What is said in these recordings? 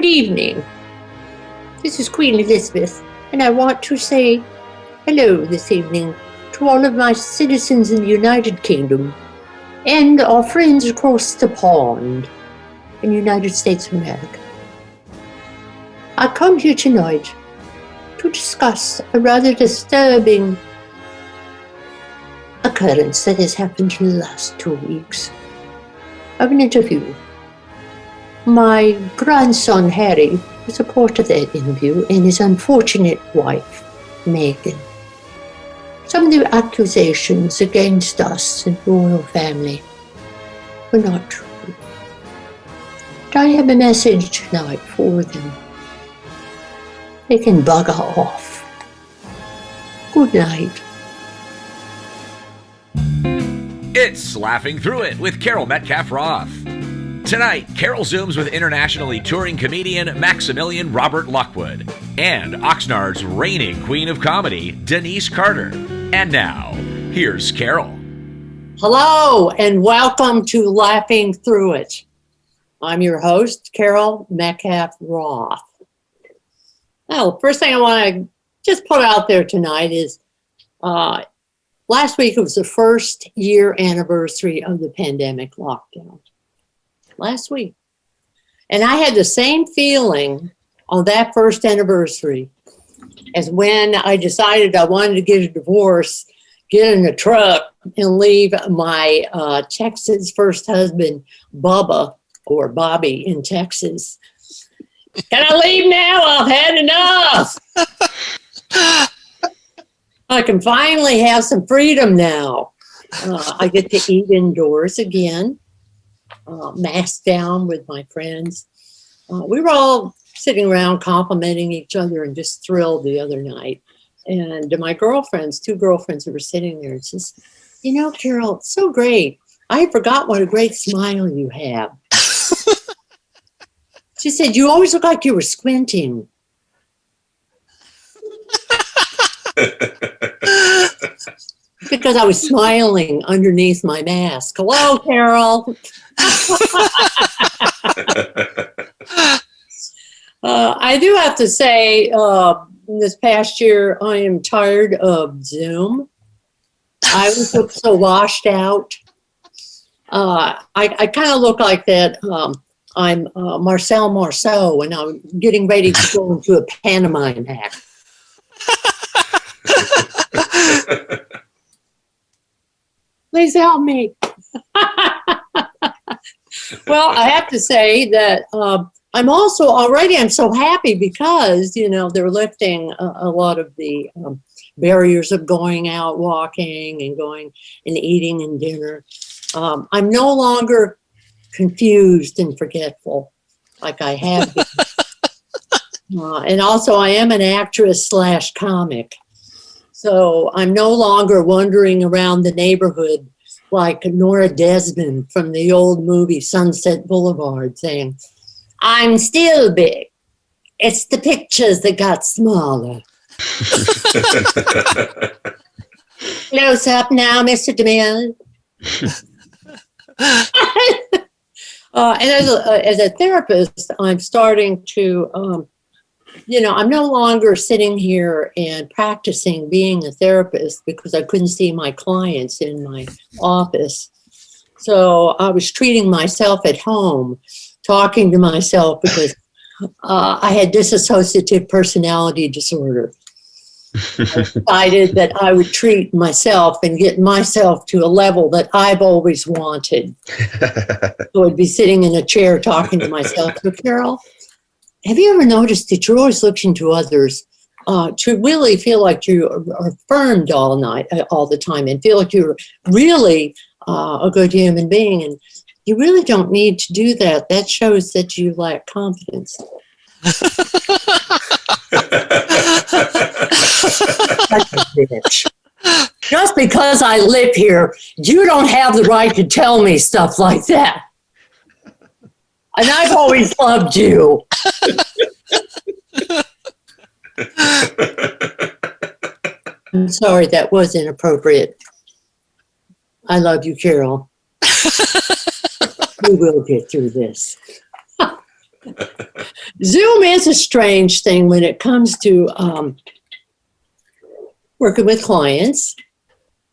Good evening. This is Queen Elizabeth, and I want to say hello this evening to all of my citizens in the United Kingdom and our friends across the pond in the United States of America. I come here tonight to discuss a rather disturbing occurrence that has happened in the last 2 weeks. I have an interview. My grandson Harry was a part of that interview, and his unfortunate wife, Meghan. Some of the accusations against us and the royal family were not true. But I have a message tonight for them. They can bugger off. Good night. It's Laughing Through It with Carol Metcalf-Roth. Tonight, Carol Zooms with internationally touring comedian Maximilian Robert Lockwood and Oxnard's reigning queen of comedy, Denise Carter. And now, here's Carol. Hello, and welcome to Laughing Through It. I'm your host, Carol Metcalf-Roth. Now, first thing I want to just put out there tonight is last week it was the first year anniversary of the pandemic lockdown. Last week. And I had the same feeling on that first anniversary as when I decided I wanted to get a divorce, get in a truck, and leave my Texas first husband, Bubba, or Bobby in Texas. Can I leave now? I've had enough. I can finally have some freedom now. I get to eat indoors again. Masked down with my friends. We were all sitting around complimenting each other and just thrilled the other night. And my girlfriends, two girlfriends who were sitting there, says, "You know, Carol, it's so great. I forgot what a great smile you have." She said, "You always look like you were squinting." Because I was smiling underneath my mask. Hello, Carol. I do have to say, this past year, I am tired of Zoom. I was so washed out. I kind of look like that. I'm Marcel Marceau, and I'm getting ready to go into a pantomime act. Please help me. Well, I have to say that I'm so happy because, they're lifting a lot of the barriers of going out walking and going and eating and dinner. I'm no longer confused and forgetful like I have been. And also I am an actress / comic. So I'm no longer wandering around the neighborhood like Nora Desmond from the old movie Sunset Boulevard saying, "I'm still big. It's the pictures that got smaller." Close up now, Mr. DeMille. And as a therapist, I'm starting to I'm no longer sitting here and practicing being a therapist because I couldn't see my clients in my office. So I was treating myself at home, talking to myself because I had dissociative personality disorder. I decided that I would treat myself and get myself to a level that I've always wanted. So I'd be sitting in a chair talking to myself. So, Carol, have you ever noticed that you're always looking to others to really feel like you are affirmed all the time and feel like you're really a good human being? And you really don't need to do that. That shows that you lack confidence. Just because I live here, you don't have the right to tell me stuff like that. And I've always loved you. I'm sorry, that was inappropriate. I love you, Carol. We will get through this. Zoom is a strange thing when it comes to working with clients.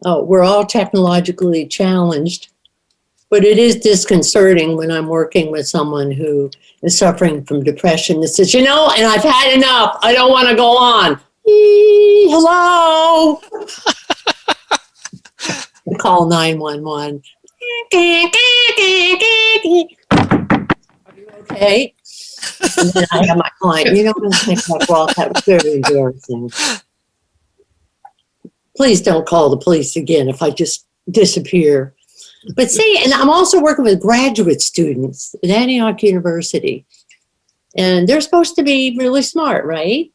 We're all technologically challenged, but it is disconcerting when I'm working with someone who is suffering from depression that says, and I've had enough. I don't want to go on. Hello. I call 911. Are you okay? And then I have my client, Metcalf-Roth, that was very embarrassing. Please don't call the police again if I just disappear. But see, and I'm also working with graduate students at Antioch University. And they're supposed to be really smart, right?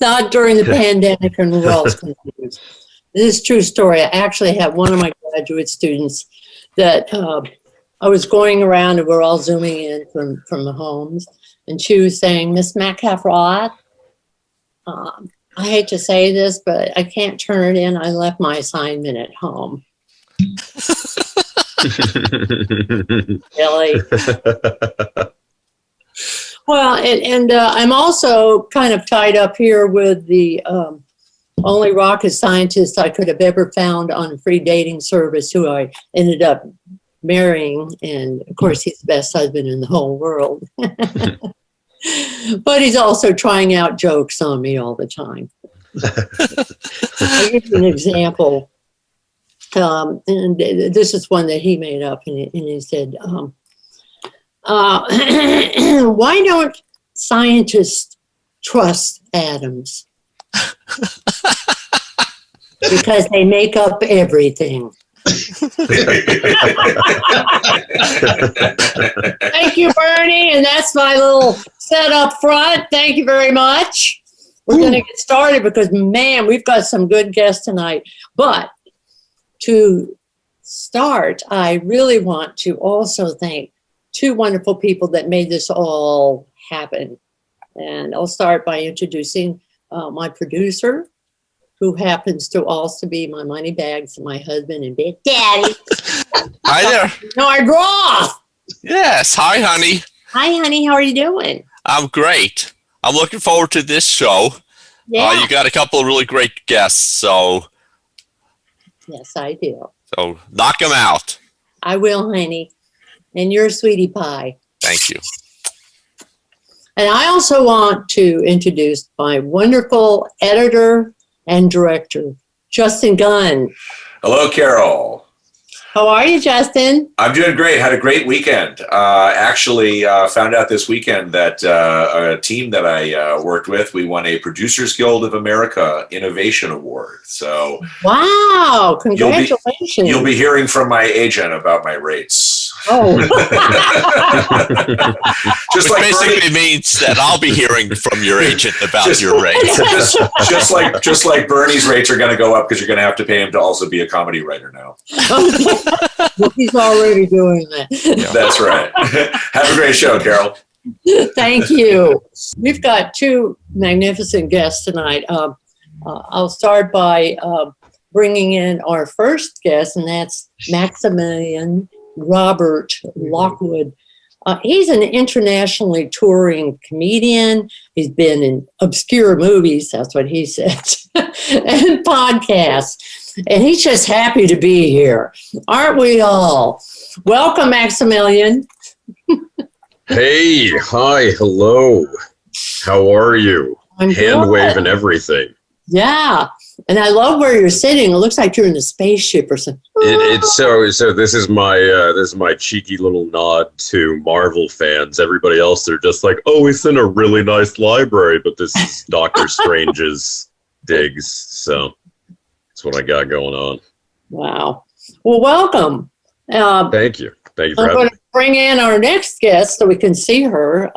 Not during the pandemic and we're all confused. This is a true story. I actually had one of my graduate students that I was going around and we're all Zooming in from the homes. And she was saying, Miss Metcalf-Roth, I hate to say this, but I can't turn it in. I left my assignment at home. Really? Well, and I'm also kind of tied up here with the only rocket scientist I could have ever found on a free dating service who I ended up marrying. And of course, he's the best husband in the whole world. But he's also trying out jokes on me all the time. I'll give you an example. And this is one that he made up, and he said, why don't scientists trust atoms? Because they make up everything. Thank you, Bernie, and that's my little set up front. Thank you very much. We're going to get started because, man, we've got some good guests tonight. But to start, I really want to also thank two wonderful people that made this all happen. And I'll start by introducing my producer, who happens to also be my money bags and my husband and big daddy. Hi there. Nard Roth. Yes. Hi, honey. Hi, honey. How are you doing? I'm great. I'm looking forward to this show. Yeah. You got a couple of really great guests, so. Yes, I do. So knock them out. I will, honey. And you're a sweetie pie. Thank you. And I also want to introduce my wonderful editor and director, Justin Gunn. Hello, Carol. How are you, Justin? I'm doing great. Had a great weekend. Actually, found out this weekend that a team that I worked with, we won a Producers Guild of America Innovation Award. So, wow! Congratulations! You'll be hearing from my agent about my rates. Oh, Which like basically means that I'll be hearing from your agent about your rates. just like Bernie's rates are going to go up because you're going to have to pay him to also be a comedy writer now. Well, he's already doing that. Yeah. That's right. Have a great show, Carol. Thank you. We've got two magnificent guests tonight. I'll start by bringing in our first guest, and that's Maximilian Robert Lockwood. He's an internationally touring comedian. He's been in obscure movies, that's what he said, and podcasts. And he's just happy to be here. Aren't we all? Welcome, Maximilian. Hey, hi, hello. How are you? I'm Hand good. waving everything. Yeah. And I love where you're sitting. It looks like you're in a spaceship or something. It's so this is my cheeky little nod to Marvel fans. Everybody else, they're just like, oh, it's in a really nice library, but this is Doctor Strange's digs. So that's what I got going on. Wow. Well, welcome. Thank you. Thank you for I'm having going me. to bring in our next guest so we can see her.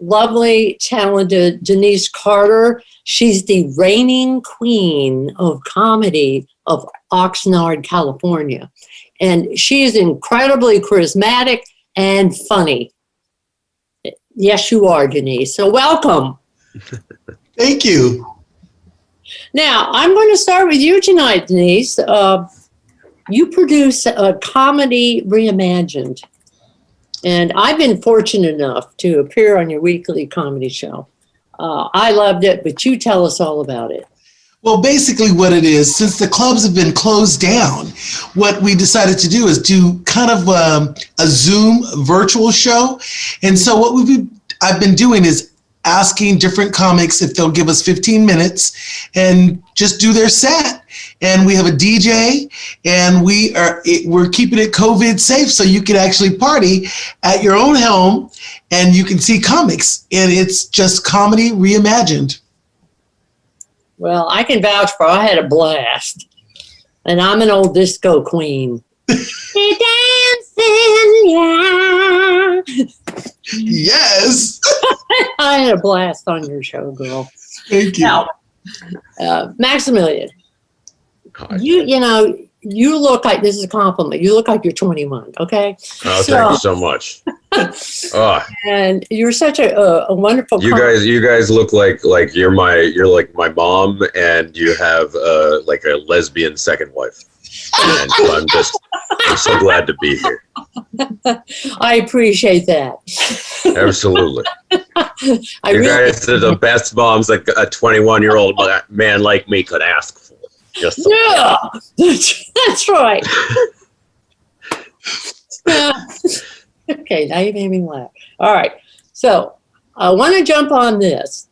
Lovely, talented Denise Carter. She's the reigning queen of comedy of Oxnard, California. And she is incredibly charismatic and funny. Yes, you are, Denise. So welcome. Thank you. Now, I'm going to start with you tonight, Denise. you produce a comedy reimagined. And I've been fortunate enough to appear on your weekly comedy show. I loved it, but you tell us all about it. Well, basically what it is, since the clubs have been closed down, what we decided to do is do kind of a Zoom virtual show. And so what I've been doing is asking different comics if they'll give us 15 minutes and just do their set. And we have a DJ, and we're keeping it COVID safe, so you can actually party at your own home and you can see comics, and it's just comedy reimagined. Well, I can vouch for I had a blast. And I'm an old disco queen. Dancing, yeah. Yes. I had a blast on your show, girl. Thank you. Now, Maximilian, you look like, this is a compliment, you look like you're 21, okay? Oh, thank you so much. And you're such a wonderful. You guys look like you're like my mom, and you have like a lesbian second wife. And so I'm so glad to be here. I appreciate that. Absolutely. You guys are the best moms like a 21-year-old man like me could ask for. Yeah, that's right. Okay, now you made me laugh. All right, so I want to jump on this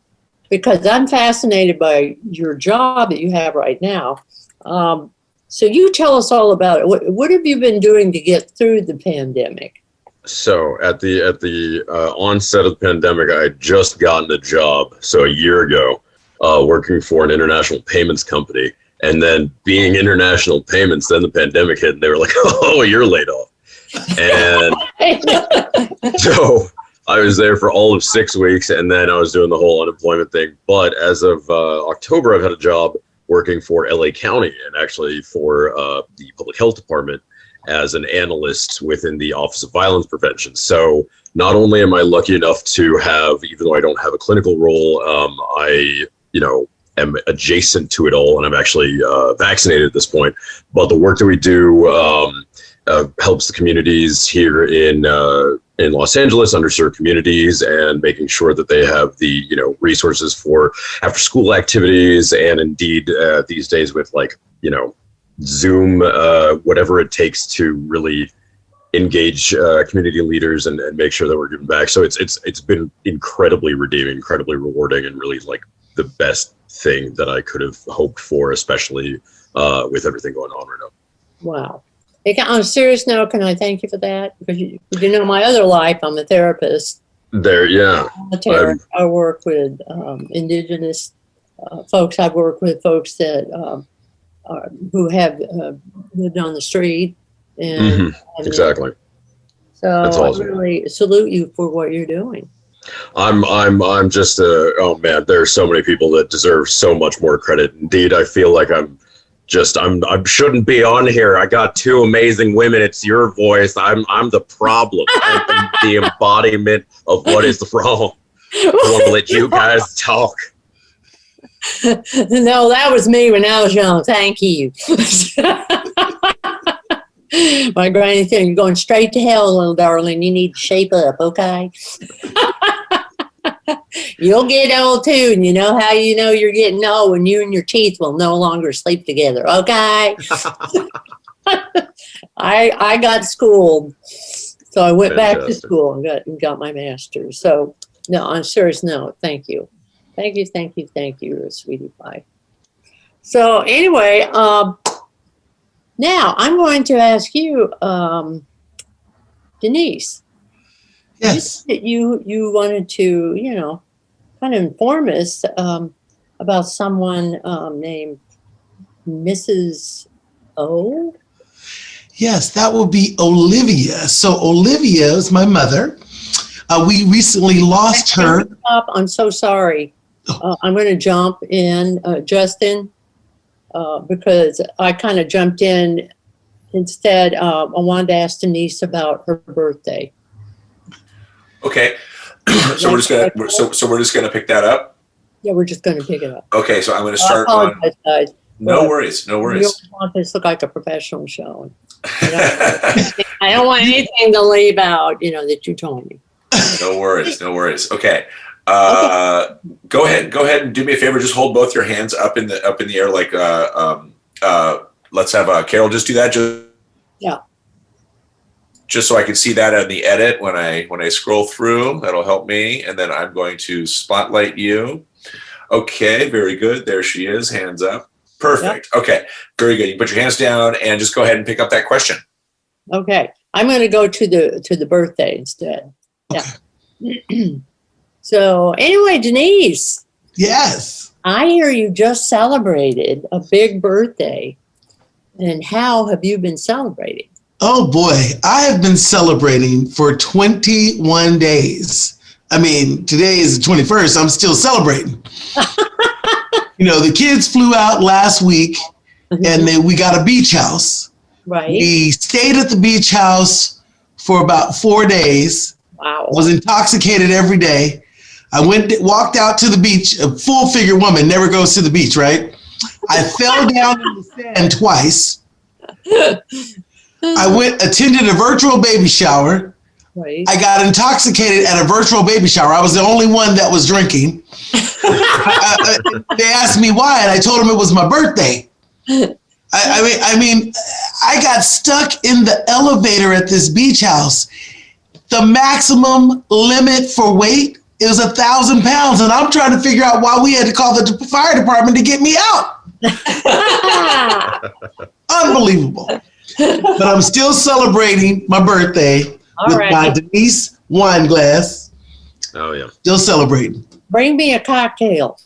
because I'm fascinated by your job that you have right now. So you tell us all about it. What have you been doing to get through the pandemic? So at the onset of the pandemic, I had just gotten a job, so a year ago, working for an international payments company. And then being international payments, then the pandemic hit, and they were like, "Oh, you're laid off." And so I was there for all of 6 weeks, and then I was doing the whole unemployment thing. But as of October, I've had a job working for LA County, and actually for the public health department as an analyst within the Office of Violence Prevention. So not only am I lucky enough to have, even though I don't have a clinical role, I am adjacent to it all, and I'm actually vaccinated at this point. But the work that we do helps the communities here in Los Angeles, underserved communities, and making sure that they have the resources for after school activities, and indeed these days with Zoom, whatever it takes to really engage community leaders and make sure that we're giving back. So it's been incredibly redeeming, incredibly rewarding, and really like the best thing that I could have hoped for, especially with everything going on right now. Wow. On a serious note, can I thank you for that? Because my other life, I'm a therapist. Yeah. I work with indigenous folks. I've worked with folks that who have lived on the street. And exactly. So that's awesome. I really salute you for what you're doing. I'm just oh man, there are so many people that deserve so much more credit. Indeed, I feel like I shouldn't be on here. I got two amazing women. It's your voice. I'm the problem. I'm the embodiment of what is wrong. I want to let you guys talk. No, that was me when I was young. Thank you. My granny said, "You're going straight to hell, little darling. You need to shape up, okay?" You'll get old too, and you know how you know you're getting old when you and your teeth will no longer sleep together, okay? I got schooled, so I went back to school and got my master's. So, no, on a serious note, thank you. Thank you, you're a sweetie pie. So anyway, now I'm going to ask you, Denise. Yes. You wanted to, kind of inform us about someone named Mrs. O. Yes, that will be Olivia. So Olivia is my mother. We recently lost her. I'm so sorry. I'm going to jump in, Justin, because I kind of jumped in instead. I wanted to ask Denise about her birthday. Okay. So we're just gonna pick that up. Yeah, we're just going to pick it up. Okay, so I'm going to start I apologize, guys. No worries. No You worries. don't want this to look like a professional show. I don't want anything to leave out, that you told me. No worries. No worries. Okay. Go ahead and do me a favor. Just hold both your hands up in the air, like let's have Carol just do that. Just so I can see that on the edit when I scroll through. That'll help me. And then I'm going to spotlight you. Okay, very good. There she is, hands up. Perfect. Yep. Okay, very good. You put your hands down and just go ahead and pick up that question. Okay, I'm going to go to the birthday instead. Yeah. So anyway, Denise. Yes. I hear you just celebrated a big birthday. And how have you been celebrating? Oh boy, I have been celebrating for 21 days. I mean, today is the 21st. I'm still celebrating. The kids flew out last week and we got a beach house. Right. We stayed at the beach house for about 4 days. Wow. I was intoxicated every day. I walked out to the beach. A full figure woman never goes to the beach, right? I fell down in the sand twice. I attended a virtual baby shower. Right. I got intoxicated at a virtual baby shower. I was the only one that was drinking. They asked me why, and I told them it was my birthday. I mean, I got stuck in the elevator at this beach house. The maximum limit for weight is 1,000 pounds, and I'm trying to figure out why we had to call the fire department to get me out. Unbelievable. But I'm still celebrating my birthday with my Denise wine glass. Oh, yeah. Still celebrating. Bring me a cocktail.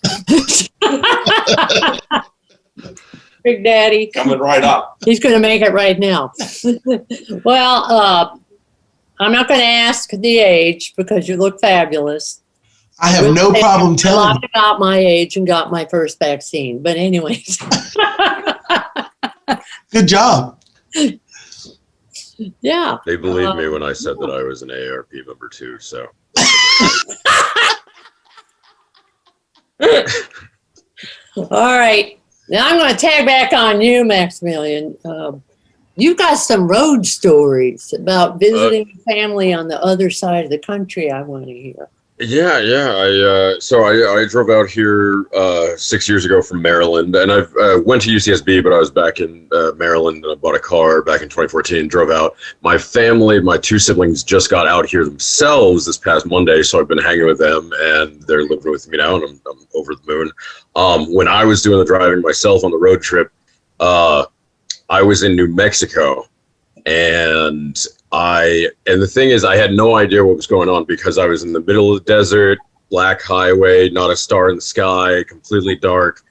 Big Daddy. Coming right up. He's going to make it right now. Well, I'm not going to ask the age because you look fabulous. I have no problem telling you. I got my age and got my first vaccine. But anyways. Good job. Yeah. They believed me when I said that I was an AARP member too, so. All right. Now I'm going to tag back on you, Maximilian. You've got some road stories about visiting family on the other side of the country I want to hear. Yeah. I drove out here 6 years ago from Maryland, and I went to UCSB, but I was back in Maryland, and I bought a car back in 2014, drove out. My family, my two siblings just got out here themselves this past Monday, so I've been hanging with them, and they're living with me now, and I'm over the moon. When I was doing the driving myself on the road trip, I was in New Mexico, and the thing is, I had no idea what was going on because I was in the middle of the desert, black highway, not a star in the sky, completely dark.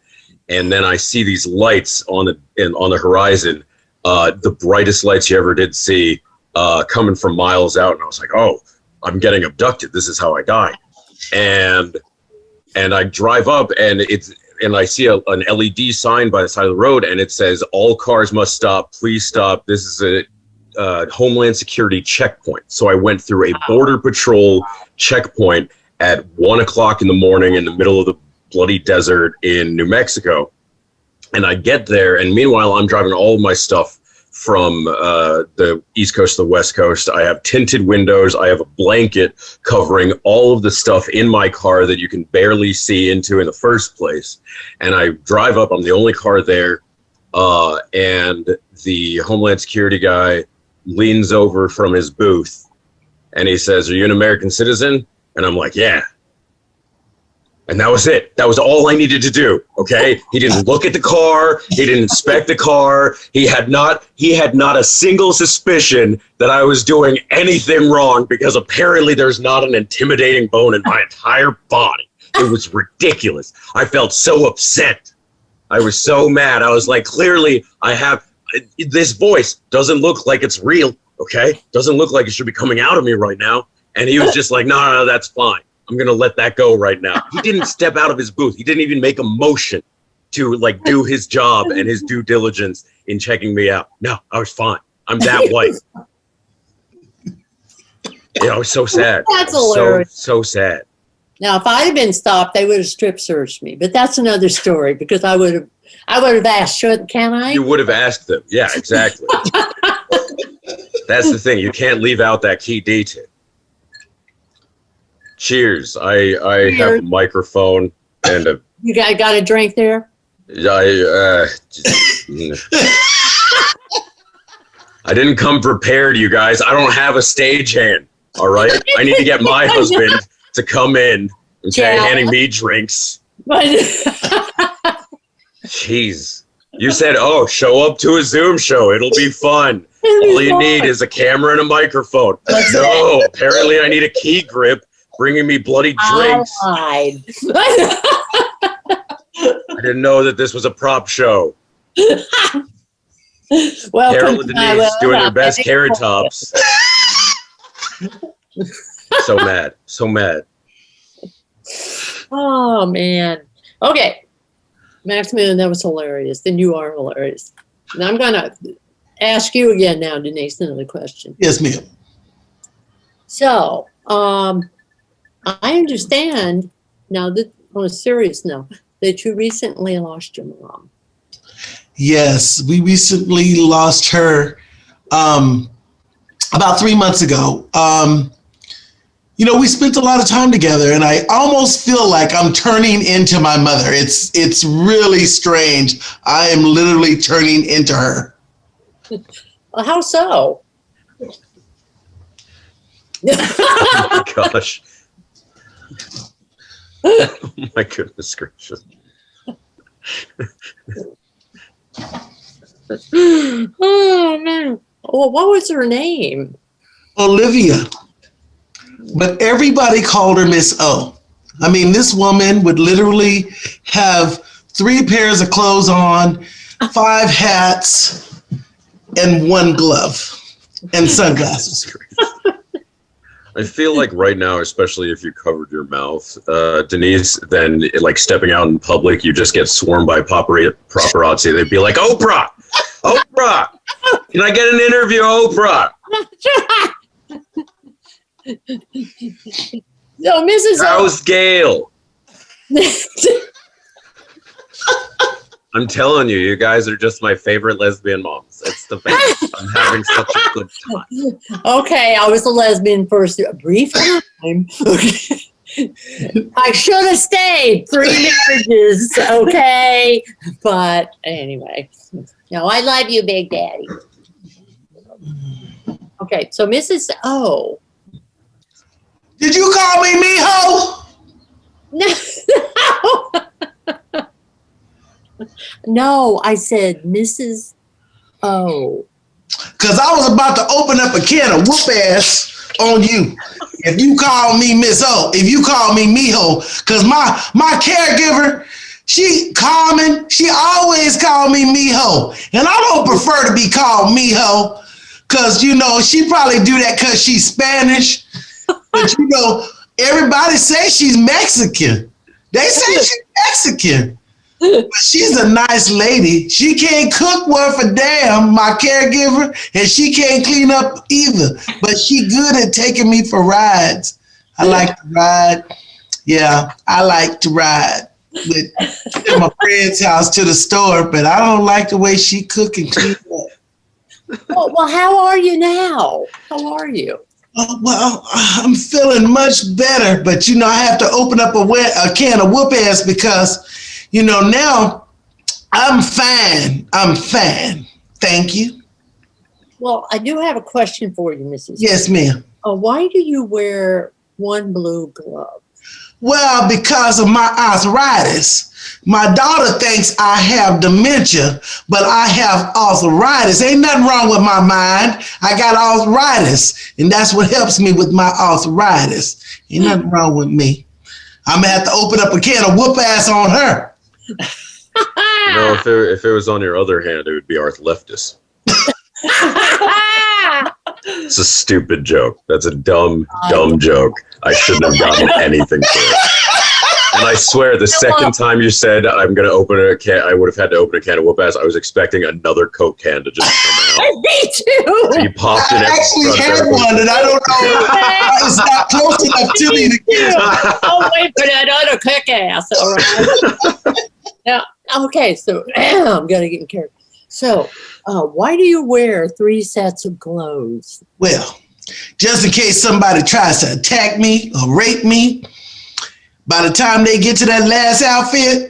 And then I see these lights on the horizon, the brightest lights you ever did see, coming from miles out. And I was like, oh, I'm getting abducted. This is how I died. And I drive up and I see an LED sign by the side of the road, and it says, all cars must stop. Please stop. This is a Homeland Security checkpoint. So I went through a Border Patrol checkpoint at 1 o'clock in the morning in the middle of the bloody desert in New Mexico. And I get there, and meanwhile, I'm driving all of my stuff from the East Coast to the West Coast. I have tinted windows. I have a blanket covering all of the stuff in my car that you can barely see into in the first place. And I drive up. I'm the only car there. And the Homeland Security guy leans over from his booth and he says, "Are you an American citizen?" And I'm like, "Yeah." And that was it. That was all I needed to do. Okay. He didn't look at the car. He didn't inspect the car. He had not a single suspicion that I was doing anything wrong, because apparently there's not an intimidating bone in my entire body. It was ridiculous. I felt so upset. I was so mad. I was like, clearly this voice doesn't look like it's real. Okay. Doesn't look like it should be coming out of me right now. And he was just like, no, that's fine. I'm going to let that go right now. He didn't step out of his booth. He didn't even make a motion to do his job and his due diligence in checking me out. No, I was fine. I'm that white. I was so sad. That's hilarious. So sad. Now, if I'd have been stopped, they would have strip searched me. But that's another story because I would have asked, can I? You would have asked them. Yeah, exactly. That's the thing. You can't leave out that key detail. Cheers. I have a microphone and a. You got a drink there? I didn't come prepared, you guys. I don't have a stagehand. All right. I need to get my husband to come in and start handing me drinks. Jeez. You said, show up to a Zoom show. It'll be fun. All you need is a camera and a microphone. No, apparently I need a key grip bringing me bloody drinks. I didn't know that this was a prop show. Well, Carol and Denise doing their best carrot tops. So mad. So mad. Oh, man. Okay. Maximilian, that was hilarious. Then you are hilarious. Now I'm going to ask you again now, Denise, another question. Yes, ma'am. So, I understand now that on a serious note that you recently lost your mom. Yes, we recently lost her about 3 months ago. We spent a lot of time together, and I almost feel like I'm turning into my mother. It's really strange. I am literally turning into her. Well, how so? Oh my gosh. Oh my goodness gracious. Oh, man. Well, what was her name? Olivia. But everybody called her Miss O. I mean, this woman would literally have 3 pairs of clothes on, 5 hats, and 1 glove, and sunglasses. I feel like right now, especially if you covered your mouth, Denise, then like stepping out in public, you just get swarmed by paparazzi. They'd be like, Oprah! Oprah! Can I get an interview, Oprah? So, Mrs. How's Gail? I'm telling you, you guys are just my favorite lesbian moms. It's the best. I'm having such a good time. Okay, I was a lesbian for a brief time. Okay. I should have stayed 3 marriages, okay? But anyway, no, I love you, Big Daddy. Okay, so Mrs. O. Did you call me Miho? No. No, I said Mrs. O. Because I was about to open up a can of whoop ass on you. If you call me Miss O, if you call me Miho, because my caregiver, she common, she always called me Miho. And I don't prefer to be called Miho because, she probably do that because she's Spanish. But, everybody says she's Mexican. They say she's Mexican. But she's a nice lady. She can't cook worth a damn, my caregiver, and she can't clean up either. But she good at taking me for rides. I like to ride. Yeah, I like to ride with my friend's house to the store, but I don't like the way she cook and clean up. Well, how are you now? How are you? Well, I'm feeling much better, but I have to open up a can of whoop ass because, now I'm fine. I'm fine. Thank you. Well, I do have a question for you, Mrs. Yes, ma'am. Why do you wear 1 blue glove? Well, because of my arthritis. My daughter thinks I have dementia, but I have arthritis. Ain't nothing wrong with my mind. I got arthritis, and that's what helps me with my arthritis. Ain't nothing wrong with me. I'm going to have to open up a can of whoop ass on her. If it was on your other hand, it would be Arth Leftis. It's a stupid joke. That's a dumb joke. I shouldn't have gotten anything for it. And I swear, the second time you said I'm going to open a can, I would have had to open a can of whoop ass. I was expecting another Coke can to just come out. Me too. So you popped it. I actually had one, and I don't know. It's not close enough to me to get. I'll wait for that other cook ass. All right. Now, okay, so I'm gonna get careful. So, why do you wear 3 sets of clothes? Well, just in case somebody tries to attack me or rape me, by the time they get to that last outfit,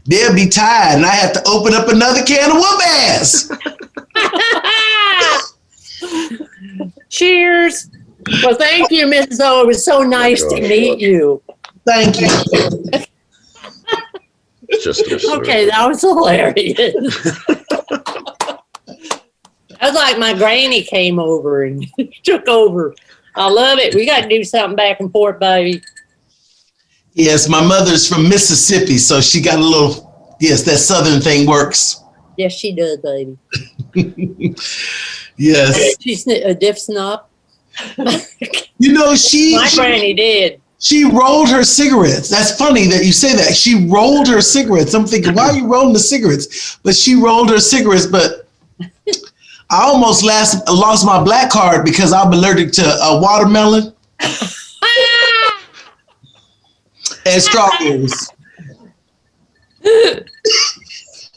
they'll be tired and I have to open up another can of whoop ass. Cheers. Well, thank you, Mrs. O. It was so nice to meet you. Thank you. Just Okay, that was hilarious. That was like my granny came over and took over. I love it. We got to do something back and forth, baby. Yes, my mother's from Mississippi, so she got a little, yes, that southern thing works. Yes, she does, baby. Yes. She's a diff snob. You know, My granny did. She rolled her cigarettes. That's funny that you say that. She rolled her cigarettes. I'm thinking, why are you rolling the cigarettes? But she rolled her cigarettes, but I almost lost my black card because I'm allergic to watermelon and strawberries.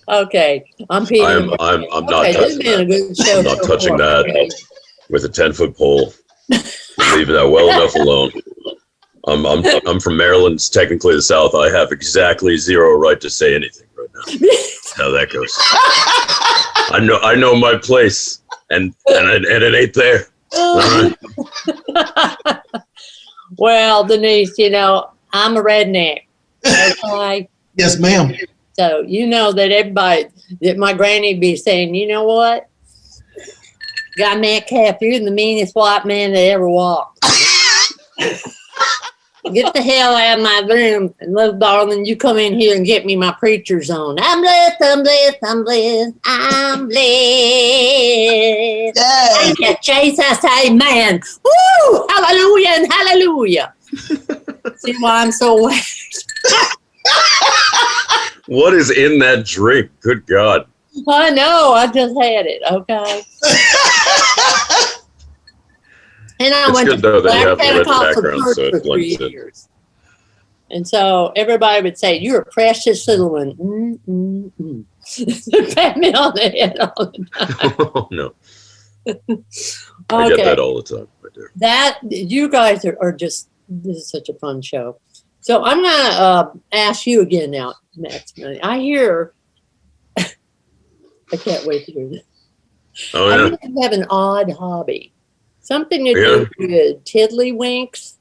Okay, I'm peeing. I'm not Okay, this has touching been a that. good show. I'm not so touching far. that with a 10-foot pole. Leave that well enough alone. I'm from Maryland. It's technically the South. I have exactly zero right to say anything right now. That's how that goes. I know my place, and it ain't there. All right. Well, Denise, you know, I'm a redneck. Okay. Yes, ma'am. So you know that my granny be saying, you know what? Guy Metcalf, you're the meanest white man that ever walked. Get the hell out of my room, and little darling, you come in here and get me my preacher's on. I'm blessed, I'm blessed, I'm blessed, I'm blessed. Yes. Thank you, Jesus, amen. Woo! Hallelujah and hallelujah. See why I'm so wet? What is in that drink? Good God. I know, I just had it, okay? And I It's went good, to though, that you Black have the red Pentecostal background, church so it for 3 blends in. years. And so everybody would say, you're a precious little one. Pat me on the head all the time. Oh, no. I get that all the time. I do. You guys are just, this is such a fun show. So I'm going to ask you again now, Maximilian. I hear, I can't wait to hear this. Oh, I yeah. think you have an odd hobby. Something to do with tiddlywinks.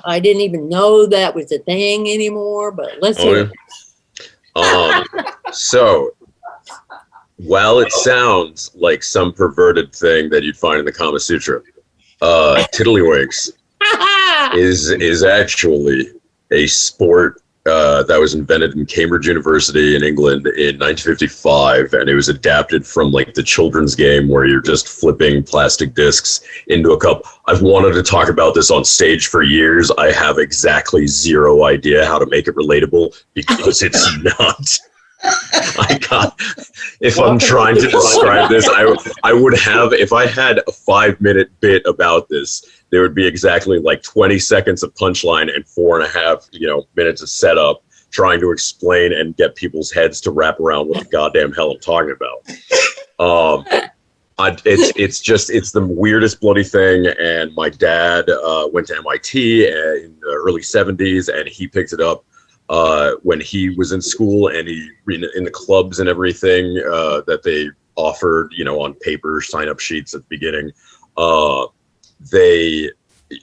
I didn't even know that was a thing anymore, but let's hear it. So, while it sounds like some perverted thing that you'd find in the Kama Sutra, tiddlywinks is actually a sport that was invented in Cambridge University in England in 1955, and it was adapted from like the children's game where you're just flipping plastic discs into a cup. I've wanted to talk about this on stage for years. I have exactly zero idea how to make it relatable because it's not. If I'm trying to describe this, I would have, if I had a 5-minute bit about this, there would be exactly like 20 seconds of punchline and 4.5, minutes of setup, trying to explain and get people's heads to wrap around what the goddamn hell I'm talking about. It's the weirdest bloody thing. And my dad went to MIT in the early 70s, and he picked it up when he was in school, and he in the clubs and everything that they offered, on paper sign-up sheets at the beginning.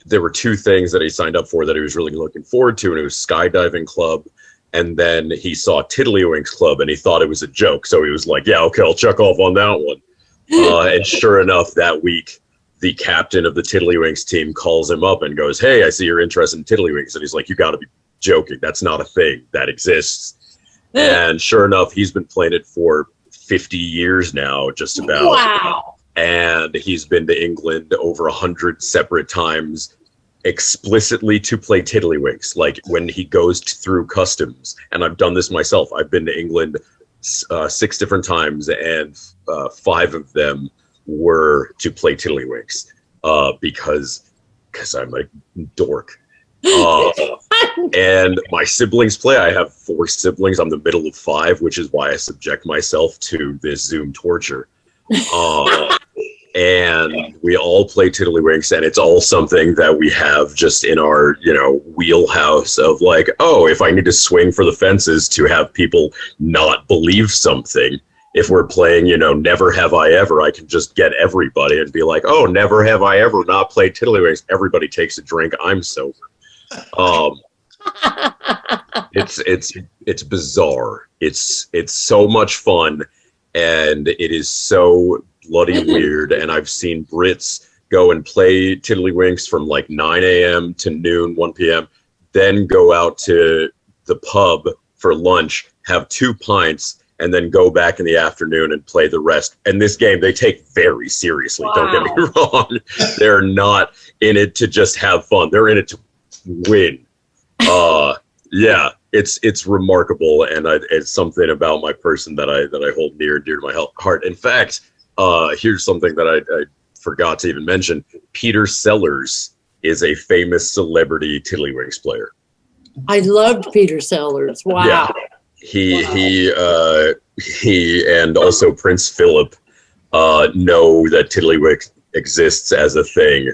There were 2 things that he signed up for that he was really looking forward to, and it was skydiving club, and then he saw Tiddlywinks Club, and he thought it was a joke, so he was like, yeah, okay, I'll check off on that one. And sure enough, that week, the captain of the Tiddlywinks team calls him up and goes, hey, I see you're interested in Tiddlywinks. And he's like, you got to be joking. That's not a thing that exists. And sure enough, he's been playing it for 50 years now, just about. Wow. And he's been to England over 100 separate times, explicitly to play tiddlywinks, like when he goes through customs. And I've done this myself. I've been to England 6 different times, and 5 of them were to play tiddlywinks because I'm a dork. And my siblings play. I have 4 siblings. I'm the middle of 5, which is why I subject myself to this Zoom torture. And we all play tiddlywinks, and it's all something that we have just in our, wheelhouse of like, oh, if I need to swing for the fences to have people not believe something, if we're playing, Never Have I Ever, I can just get everybody and be like, oh, never have I ever not played tiddlywinks. Everybody takes a drink. I'm sober. It's bizarre. It's so much fun, and it is so bloody weird. And I've seen Brits go and play tiddlywinks from like 9 a.m. to noon, 1 p.m., then go out to the pub for lunch, have 2 pints, and then go back in the afternoon and play the rest. And this game they take very seriously. Wow. Don't get me wrong. They're not in it to just have fun. They're in it to win. Yeah, it's remarkable, and it's something about my person that I hold near and dear to my heart. In fact, here's something that I forgot to even mention. Peter Sellers is a famous celebrity tiddlywinks player. I loved Peter Sellers. Wow. Yeah. He and also Prince Philip know that tiddlywinks exists as a thing.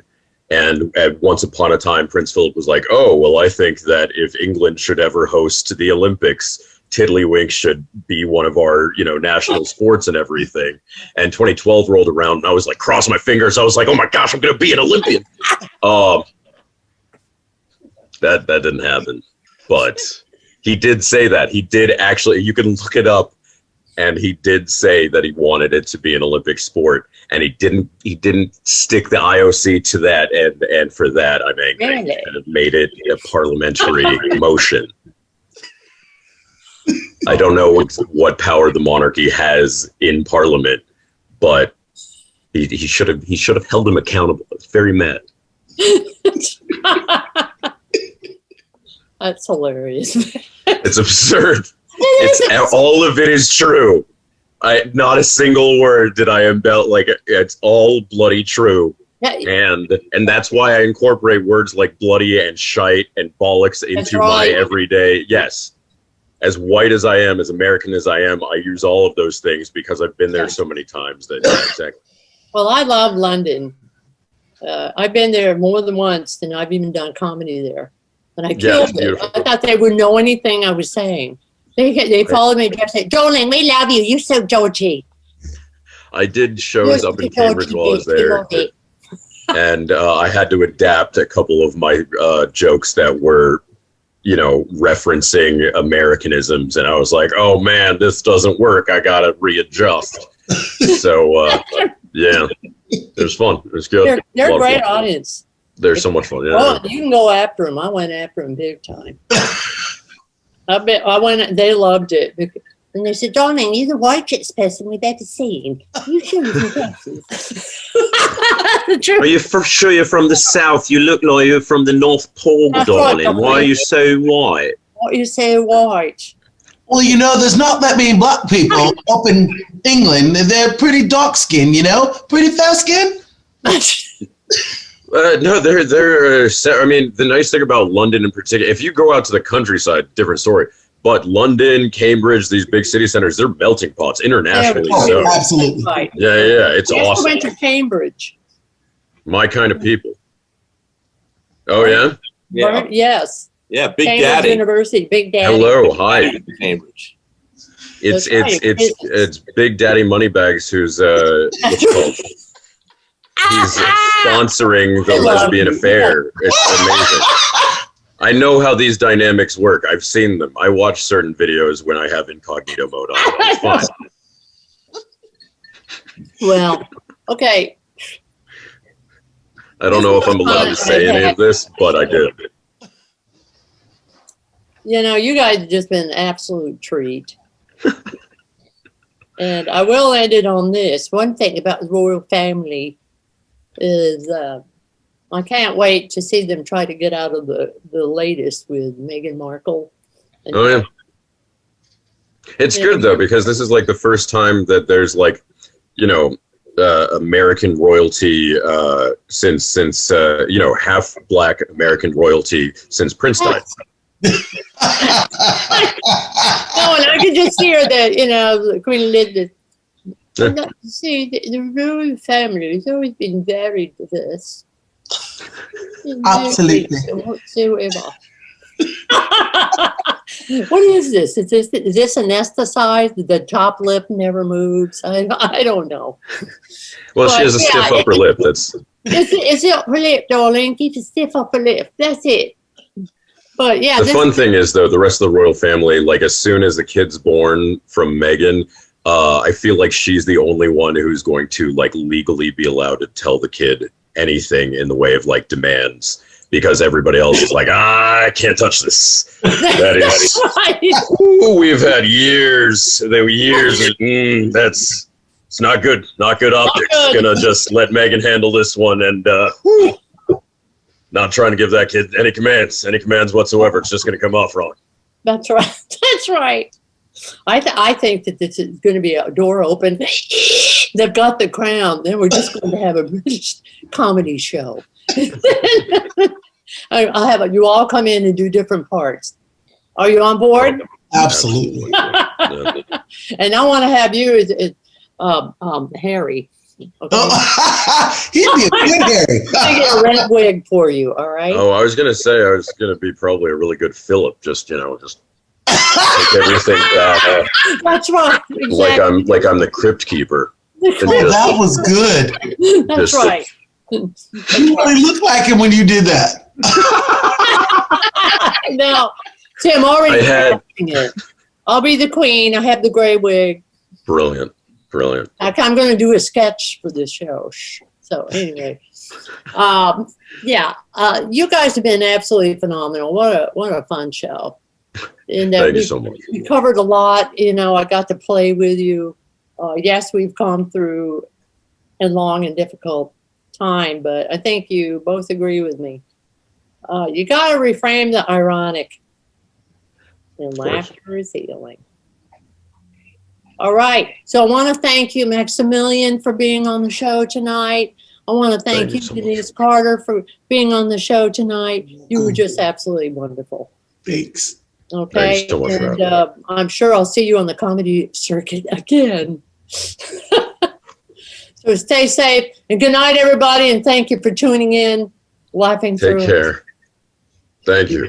And at once upon a time, Prince Philip was like, oh, well, I think that if England should ever host the Olympics, tiddlywinks should be one of our, national sports and everything. And 2012 rolled around, and I was like, cross my fingers. I was like, oh my gosh, I'm going to be an Olympian. That didn't happen. But he did say that. He did actually, you can look it up, and he did say that he wanted it to be an Olympic sport. And he didn't stick the IOC to that, and for that I'm angry. Really? And it made it a parliamentary motion. I don't know what power the monarchy has in Parliament, but he should have held him accountable. I was very mad. That's hilarious. It's absurd. All of it is true. Not a single word did I embellish. Like, it's all bloody true. Yeah. And that's why I incorporate words like bloody and shite and bollocks into my everyday. Yes. As white as I am, as American as I am, I use all of those things because I've been there so many times. Exactly. Well, I love London. I've been there more than once, and I've even done comedy there. And I killed it. I thought they would know anything I was saying. They followed me and said, Jolene, we love you. You're so Georgie. I did shows up in Cambridge while I was there. And I had to adapt a couple of my jokes that were, referencing Americanisms. And I was like, oh, man, this doesn't work. I got to readjust. So, yeah, it was fun. It was good. They're a great audience. They're so much fun. Yeah. Oh, you can go after them. I went after them big time. I went. They loved it, and they said, "Darling, you're the whitest person we've ever seen. You should have glasses." Are you sure you're from the South? You look like you're from the North Pole, darling. Right, why are you so white? Why are you so white? Well, there's not that many black people up in England. They're pretty dark skinned, pretty fair skin. No, they're. I mean, the nice thing about London in particular, if you go out to the countryside, different story. But London, Cambridge, these big city centers, they're melting pots internationally. So absolutely, yeah, it's awesome. I went to Cambridge. My kind of people. Oh yeah. Yeah. Yes. Yeah, Big Cambridge Daddy University, Big Daddy. Hello, hi. Cambridge. It's Big Daddy Moneybags who's what's it called? He's sponsoring the lesbian affair. It's amazing. I know how these dynamics work. I've seen them. I watch certain videos when I have incognito mode on. It's fine. Well, okay. I don't know if I'm allowed to say any of this, but I did. You guys have just been an absolute treat. And I will end it on this. One thing about the royal family is I can't wait to see them try to get out of the latest with Meghan Markle. And Oh yeah. It's good though, because this is like the first time that there's like, you know, American royalty since half Black American royalty since Prince died. No, and I could just hear that, Queen Elizabeth. See, the royal family has always been very diverse. Absolutely. Whatsoever. What is this? Is this anesthetized? The top lip never moves. I don't know. Well, she has a stiff upper lip. That's it's the upper lip, darling. Keep a stiff upper lip. That's it. But yeah, the fun thing is though, the rest of the royal family, like as soon as the kid's born from Meghan, I feel like she's the only one who's going to like legally be allowed to tell the kid anything in the way of like demands, because everybody else is like, I can't touch this. That is, right. ooh, we've had years. There were years. It's not good. Not good optics. Gonna just let Meghan handle this one, and not trying to give that kid any commands whatsoever. It's just gonna come off wrong. That's right. That's right. I think that this is going to be a door open. They've got the crown. Then we're just going to have a British comedy show. I'll have you all come in and do different parts. Are you on board? Absolutely. And I want to have you as Harry. Okay? He'd be a good Harry. I get a red wig for you. All right. Oh, I was gonna say I was gonna be probably a really good Philip. Just take everything back. That's right. Exactly. Like I'm the crypt keeper. That was good. That's right. You really looked like him when you did that. Now, Tim, already it. I'll be the queen. I have the gray wig. Brilliant. I'm going to do a sketch for this show. So anyway, you guys have been absolutely phenomenal. What a fun show. And Thank you so much. We covered a lot. I got to play with you. Yes, we've come through a long and difficult time, but I think you both agree with me. You got to reframe the ironic. And laughter is healing. All right. So I want to thank you, Maximilian, for being on the show tonight. I want to thank you, Denise Carter, for being on the show tonight. You were just absolutely wonderful. Thanks. Okay. Thanks so much for and I'm sure I'll see you on the comedy circuit again. So stay safe and good night, everybody. And thank you for tuning in, laughing through. Take care. Thank you.